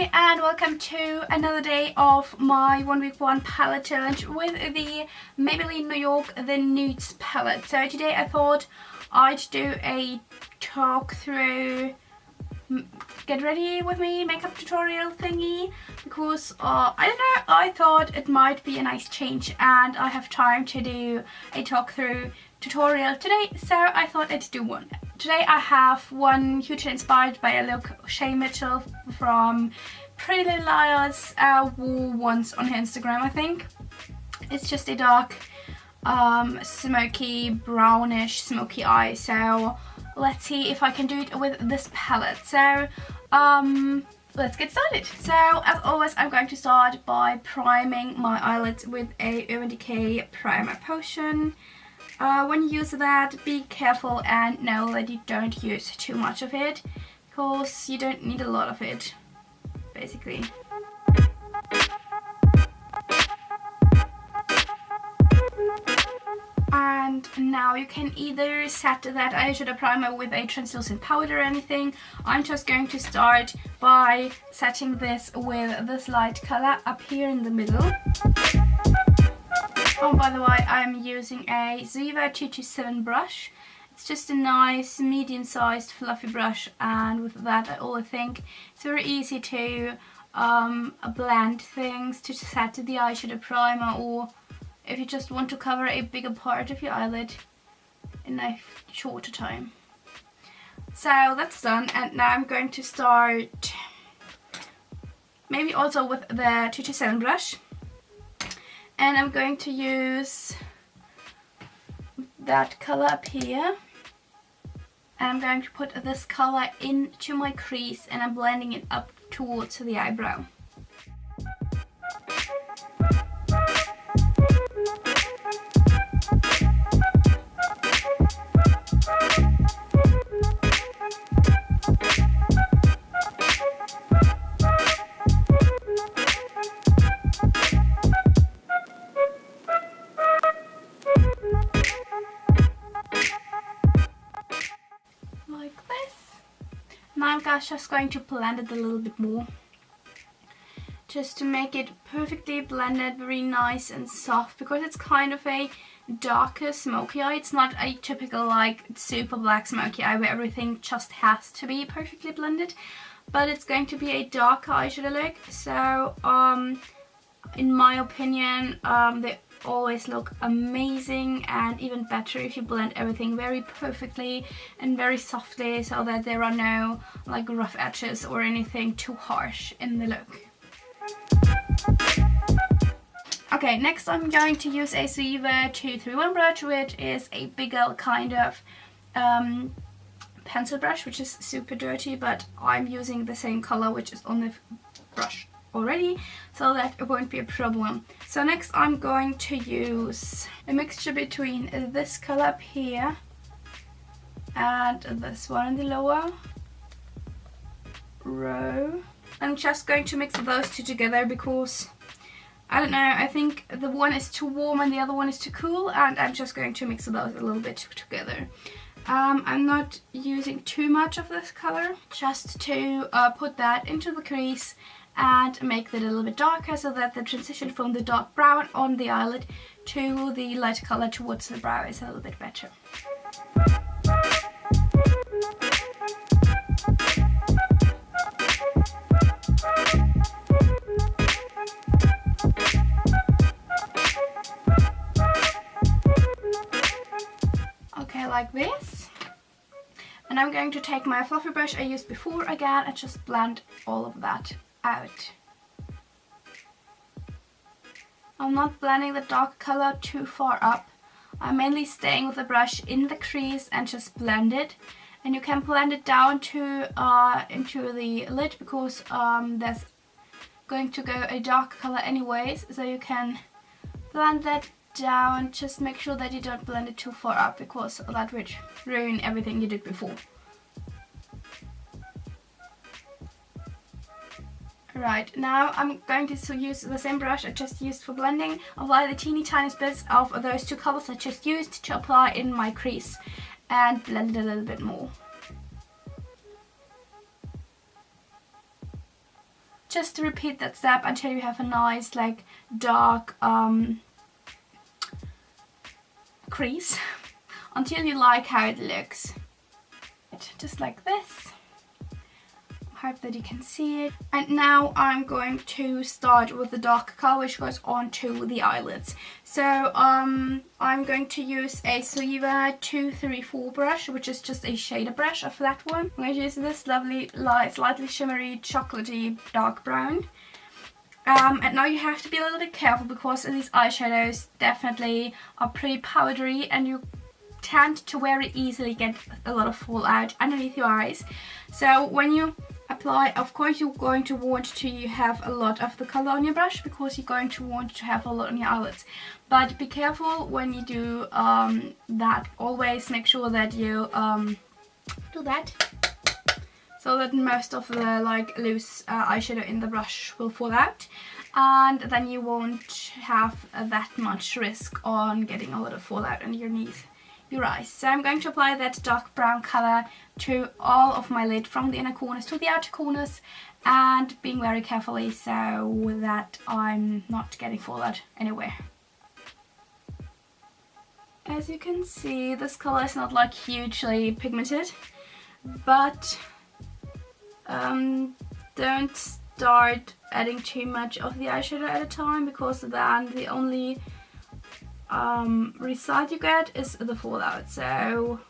everybody, and welcome to another day of my 1 week 1 palette challenge with the Maybelline New York The Nudes palette. So today I thought I'd do a talk through, get ready with me makeup tutorial thingy, because I don't know, I thought it might be a nice change and I have time to do a talk through tutorial today, so I thought I'd do one. Today I have one hugely inspired by a look Shay Mitchell from Pretty Little Liars wore once on her Instagram, I think. It's just a dark smoky brownish smoky eye, so let's see if I can do it with this palette. So let's get started. So as always, I'm going to start by priming my eyelids with a Urban Decay primer potion. When you use that, be careful and know that you don't use too much of it, because you don't need a lot of it, basically. And now you can either set that eyeshadow primer with a translucent powder or anything. I'm just going to start by setting this with this light color up here in the middle. Oh, by the way, I'm using a Ziva 227 brush. It's just a nice medium-sized fluffy brush, and with that I think it's very easy to blend things, to set the eyeshadow primer, or if you just want to cover a bigger part of your eyelid in a shorter time. So that's done, and now I'm going to start maybe also with the 227 brush. And I'm going to use that color up here. And I'm going to put this color into my crease, and I'm blending it up towards the eyebrow. Now I'm just going to blend it a little bit more, just to make it perfectly blended, very nice and soft, because it's kind of a darker smoky eye. It's not a typical like super black smoky eye where everything just has to be perfectly blended, but it's going to be a darker eyeshadow look. So in my opinion, they always look amazing, and even better if you blend everything very perfectly and very softly, so that there are no like rough edges or anything too harsh in the look. Okay, next I'm going to use a Ziva 231 brush, which is a bigger kind of pencil brush, which is super dirty, but I'm using the same color which is on the brush already, so that it won't be a problem. So next I'm going to use a mixture between this color up here and this one in the lower row. I'm just going to mix those two together because I don't know, I think the one is too warm and the other one is too cool, and I'm just going to mix those a little bit together. I'm not using too much of this color, just to put that into the crease and make it a little bit darker, so that the transition from the dark brown on the eyelid to the light color towards the brow is a little bit better. Okay, like this. And I'm going to take my fluffy brush I used before again and just blend all of that out. I'm not blending the dark color too far up. I'm mainly staying with the brush in the crease and just blend it. And you can blend it down to into the lid, because there's going to go a dark color anyways, so you can blend that down. Just make sure that you don't blend it too far up, because that would ruin everything you did before. Right, now I'm going to use the same brush I just used for blending, apply the teeny tiny bits of those two colors I just used to apply in my crease, and blend it a little bit more. just to repeat that step until you have a nice like dark crease until you like how it looks. Just like this. Hope that you can see it. And now I'm going to start with the dark color which goes on to the eyelids. So I'm going to use a Suiva 234 brush, which is just a shader brush, a flat one. I'm going to use this lovely light, slightly shimmery, chocolatey dark brown. And now you have to be a little bit careful because these eyeshadows definitely are pretty powdery and you tend to very easily get a lot of fallout underneath your eyes. So when you apply, of course you're going to want to have a lot of the color on your brush because you're going to want to have a lot on your eyelids. But be careful when you do that. Always make sure that you do that so that most of the like loose eyeshadow in the brush will fall out, and then you won't have that much risk on getting a lot of fallout underneath your eyes. So I'm going to apply that dark brown color to all of my lid from the inner corners to the outer corners, and being very carefully so that I'm not getting fallout anywhere. As you can see, this color is not like hugely pigmented, but don't start adding too much of the eyeshadow at a time, because then the only result you get is the fallout. So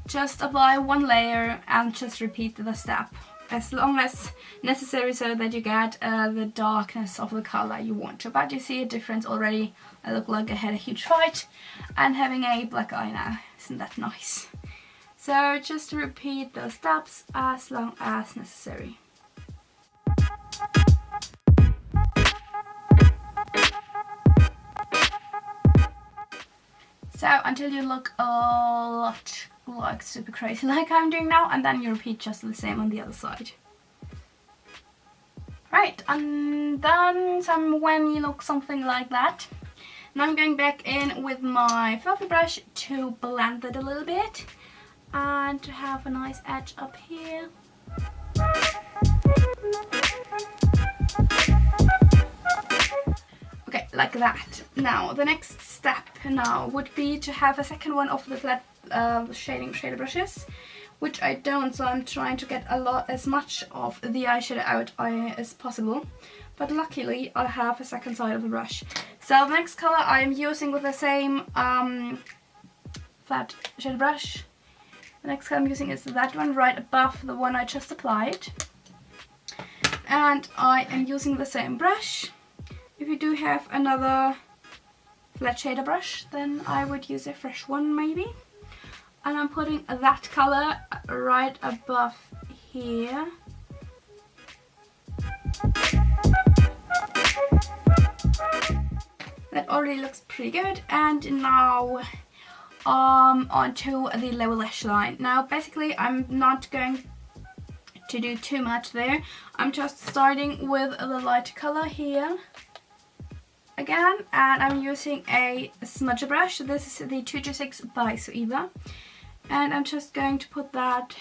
just apply one layer and just repeat the step as long as necessary so that you get the darkness of the color you want to. But you see a difference already. I look like I had a huge fight and having a black eye now. Isn't that nice? So just repeat those steps as long as necessary. So until you look a lot like super crazy like I'm doing now, and then you repeat just the same on the other side. Right, and then when you look something like that, now I'm going back in with my fluffy brush to blend it a little bit and to have a nice edge up here. Okay, like that. Now the next step now would be to have a second one of the flat shader brushes, which I don't, so I'm trying to get as much of the eyeshadow out as possible. But luckily I have a second side of the brush. So the next color I'm using with the same flat shader brush. The next color I'm using is that one right above the one I just applied. And I am using the same brush. If you do have another flat shader brush, then I would use a fresh one maybe. And I'm putting that color right above here. That already looks pretty good. And now onto the lower lash line. Now basically I'm not going to do too much there. I'm just starting with the lighter color here again, and I'm using a smudger brush. This is the 226 by Suiva, and I'm just going to put that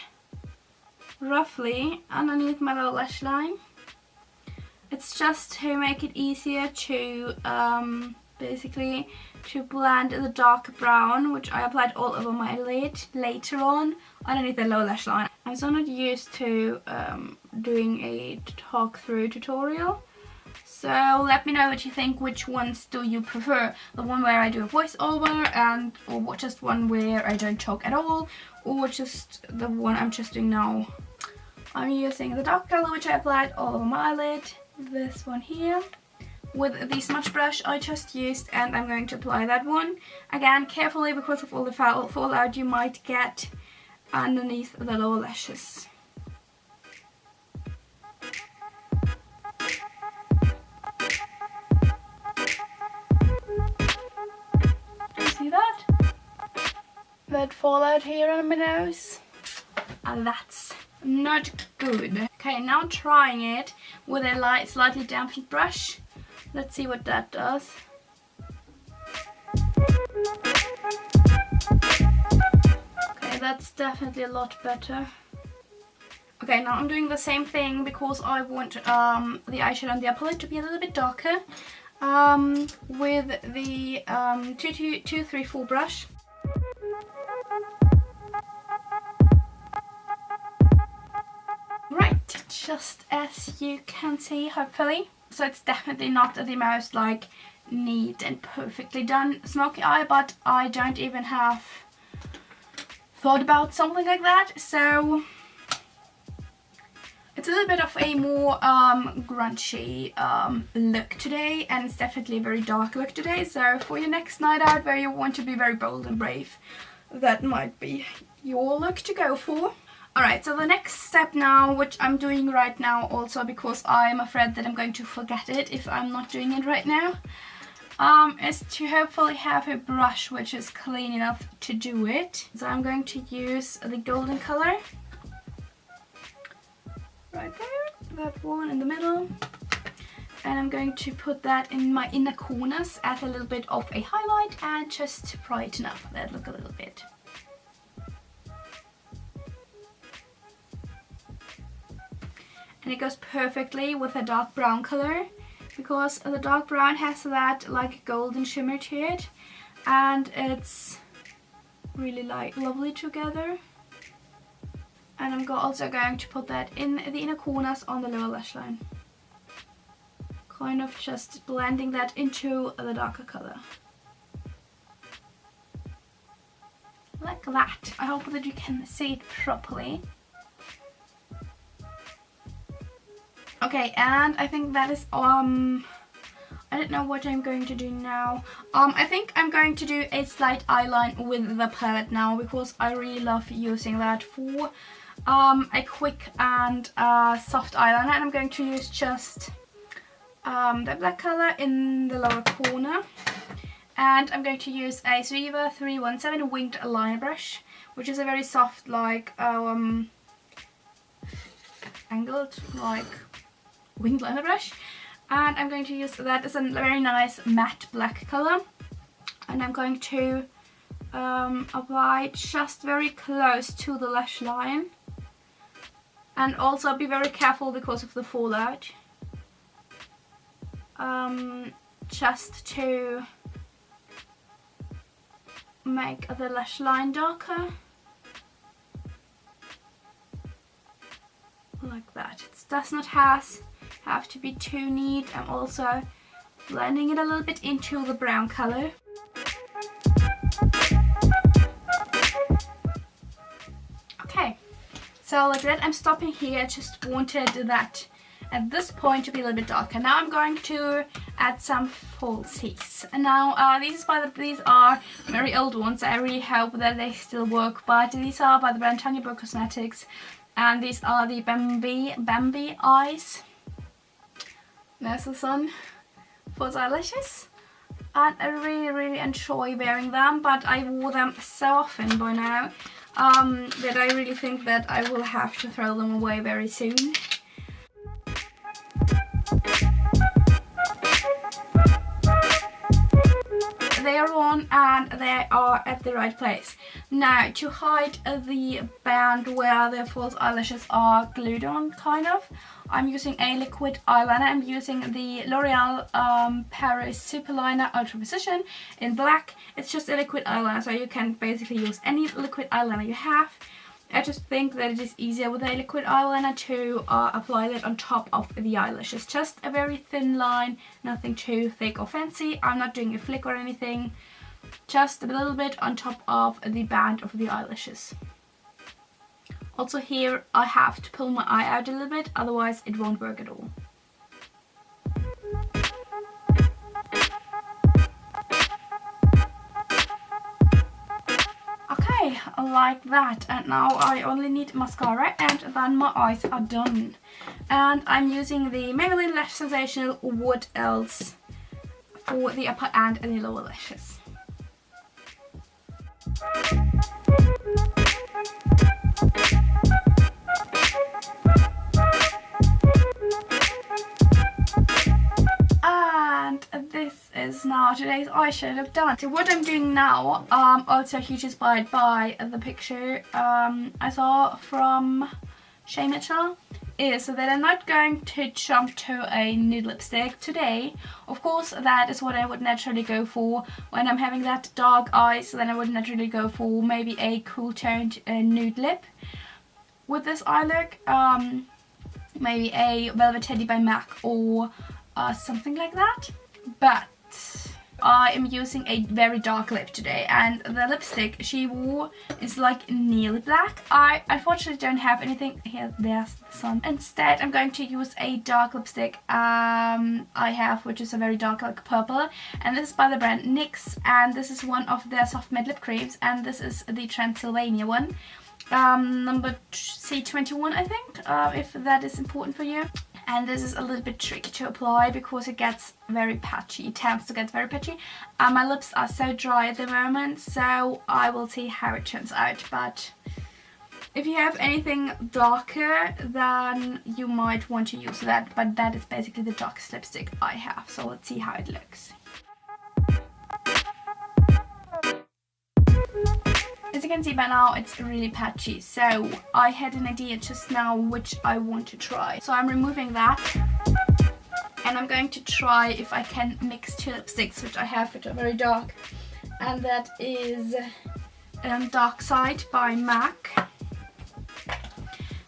roughly underneath my lower lash line. It's just to make it easier to basically to blend the dark brown, which I applied all over my lid later on underneath the lower lash line. I'm so not used to doing a talk through tutorial, so let me know what you think. Which ones do you prefer? The one where I do a voiceover, or just one where I don't talk at all, or just the one I'm just doing now? I'm using the dark color which I applied all over my lid, this one here, with the smudge brush I just used, and I'm going to apply that one again carefully because of all the fallout you might get underneath the lower lashes. Do you see that? That fallout here on my nose? And that's not good. Okay, now trying it with a light, slightly dampened brush. Let's see what that does. Okay, that's definitely a lot better. Okay, now I'm doing the same thing because I want the eyeshadow on the upper lid to be a little bit darker with the 234 brush. Right, just as you can see, hopefully. So it's definitely not the most like neat and perfectly done smoky eye, but I don't even have thought about something like that. So it's a little bit of a more grungy look today, and it's definitely a very dark look today. So for your next night out where you want to be very bold and brave, that might be your look to go for. Alright, so the next step now, which I'm doing right now also because I'm afraid that I'm going to forget it if I'm not doing it right now, is to hopefully have a brush which is clean enough to do it. So I'm going to use the golden color. Right there, that one in the middle. And I'm going to put that in my inner corners, add a little bit of a highlight and just brighten up that look a little bit. And it goes perfectly with a dark brown color because the dark brown has that like golden shimmer to it, and it's really like lovely together. And I'm also going to put that in the inner corners on the lower lash line, kind of just blending that into the darker color like that. I hope that you can see it properly. Okay, and I think that is I don't know what I'm going to do now. I think I'm going to do a slight eyeline with the palette now because I really love using that for a quick and soft eyeliner, and I'm going to use just the black color in the lower corner, and I'm going to use a Swiva 317 winged liner brush, which is a very soft like angled like winged liner brush, and I'm going to use that as a very nice matte black color, and I'm going to apply just very close to the lash line, and also be very careful because of the fallout, just to make the lash line darker like that. It does not have to be too neat. I'm also blending it a little bit into the brown color. Okay, so like that, I'm stopping here. I just wanted that at this point to be a little bit darker. Now I'm going to add some falsies. And now these are very old ones. I really hope that they still work, but these are by the brand Tanya Burr Cosmetics, and these are the Bambi eyes. There's the sun for the eyelashes, and I really enjoy wearing them, but I wore them so often by now that I really think that I will have to throw them away very soon. They are on and they are at the right place. Now, to hide the band where the false eyelashes are glued on, kind of, I'm using a liquid eyeliner. I'm using the L'Oreal Paris Superliner Ultra Precision in black. It's just a liquid eyeliner, so you can basically use any liquid eyeliner you have. I just think that it is easier with a liquid eyeliner to apply that on top of the eyelashes. Just a very thin line, nothing too thick or fancy. I'm not doing a flick or anything. Just a little bit on top of the band of the eyelashes. Also here I have to pull my eye out a little bit, otherwise it won't work at all. Okay, like that, and now I only need mascara and then my eyes are done. And I'm using the Maybelline Lash Sensational What Else for the upper and the lower lashes. And this is now today's eyeshadow done. So what I'm doing now, also hugely inspired by the picture I saw from Shea Mitchell is that I'm not going to jump to a nude lipstick today. Of course, that is what I would naturally go for when I'm having that dark eyes. So then I would naturally go for maybe a cool toned nude lip. With this eye look, maybe a Velvet Teddy by MAC or something like that. But I am using a very dark lip today, and the lipstick she wore is like nearly black. I unfortunately don't have anything here. There's the sun. Instead, I'm going to use a dark lipstick I have, which is a very dark, like purple, and this is by the brand NYX, and this is one of their soft matte lip creams, and this is the Transylvania one, number C21, I think, if that is important for you. And this is a little bit tricky to apply because it gets very patchy. It tends to get very patchy. My lips are so dry at the moment, so I will see how it turns out. But if you have anything darker, then you might want to use that. But that is basically the darkest lipstick I have. So let's see how it looks. As you can see by now, it's really patchy, so I had an idea just now which I want to try. So I'm removing that, and I'm going to try if I can mix two lipsticks which I have, which are very dark, and that is Dark Side by MAC,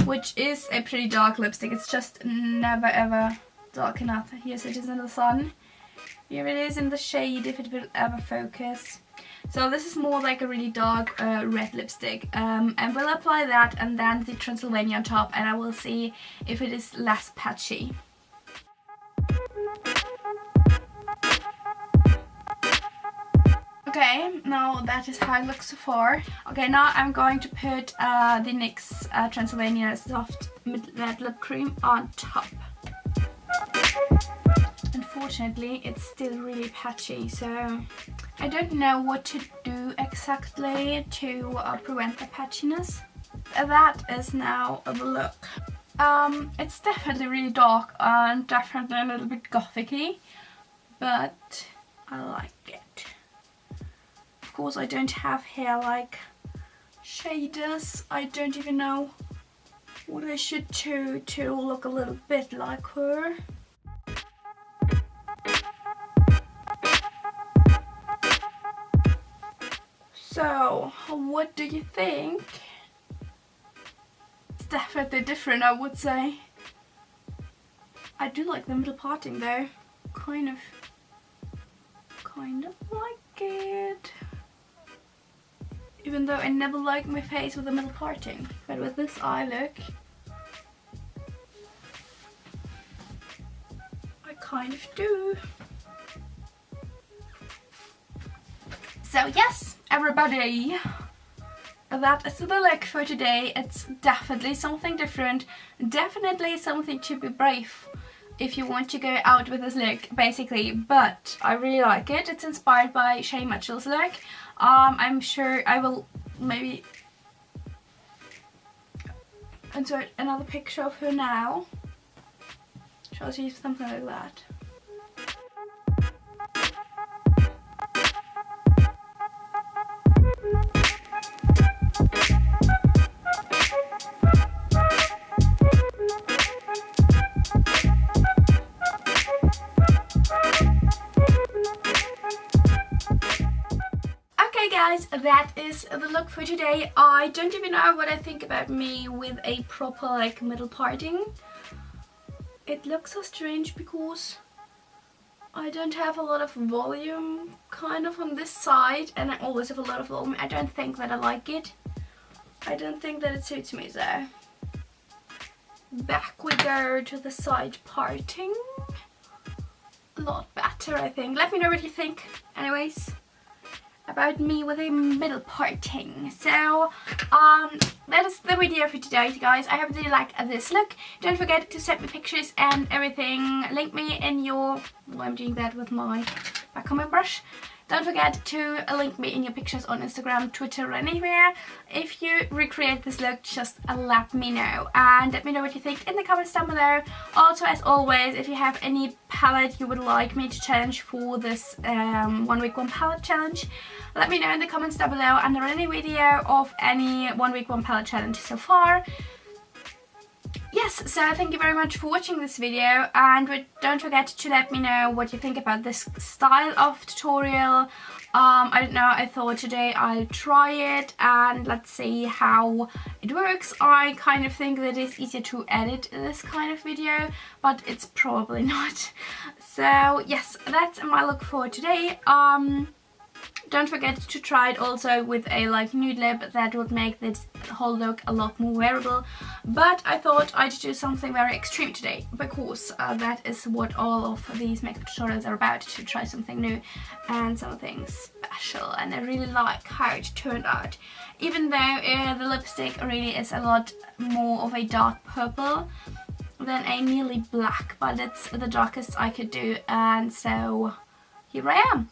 which is a pretty dark lipstick. It's just never ever dark enough. Here's it is in the sun. Here it is in the shade if it will ever focus. So this is more like a really dark red lipstick, and we'll apply that and then the Transylvania on top, and I will see if it is less patchy. Okay, now that is how it looks so far. Okay, now I'm going to put the NYX Transylvania Soft Matte Lip Cream on top. Unfortunately, it's still really patchy, so I don't know what to do exactly to prevent the patchiness. That is now the look. It's definitely really dark and definitely a little bit gothic-y, but I like it. Of course, I don't have hair like shaders. I don't even know what I should do to look a little bit like her. So, what do you think? It's definitely different, I would say. I do like the middle parting though. Kind of like it. Even though I never liked my face with the middle parting. But with this eye look, I kind of do. So yes, everybody, that is the look for today. It's definitely something different, definitely something to be brave if you want to go out with this look, basically, but I really like it. It's inspired by Shea Mitchell's look. I'm sure I will maybe insert another picture of her now. Shows you something like that. Guys, that is the look for today. I don't even know what I think about me with a proper like middle parting. It looks so strange because I don't have a lot of volume kind of on this side, and I always have a lot of volume. I don't think that I like it. I don't think that it suits me, so back we go to the side parting. A lot better, I think. Let me know what you think anyways about me with a middle parting. So that is the video for today, guys. I hope that you like this look. Don't forget to send me pictures and everything. Link me in your, well, I'm doing that with my comb brush. Don't forget to link me in your pictures on Instagram, Twitter, anywhere. If you recreate this look, just let me know. And let me know what you think in the comments down below. Also, as always, if you have any palette you would like me to challenge for this 1 week 1 palette challenge, let me know in the comments down below under any video of any 1 week 1 palette challenge so far. yes, so thank you very much for watching this video, and don't forget to let me know what you think about this style of tutorial. I don't know, I thought today I'll try it and let's see how it works. I kind of think that it's easier to edit this kind of video, but it's probably not. So yes, that's my look for today. Don't forget to try it also with a nude lip. That would make this whole look a lot more wearable. But I thought I'd do something very extreme today, because that is what all of these makeup tutorials are about, to try something new and something special. And I really like how it turned out. Even though the lipstick really is a lot more of a dark purple than a nearly black, but it's the darkest I could do, and so here I am.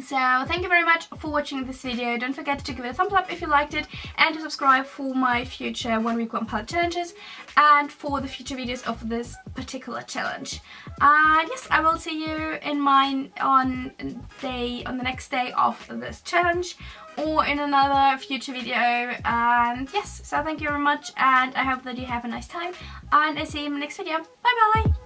So thank you very much for watching this video. Don't forget to give it a thumbs up if you liked it, and to subscribe for my future 1 week 1 palette challenges and for the future videos of this particular challenge. And yes, I will see you in mine on the next day of this challenge, or in another future video. And yes, so thank you very much, and I hope that you have a nice time, and I see you in the next video. Bye bye!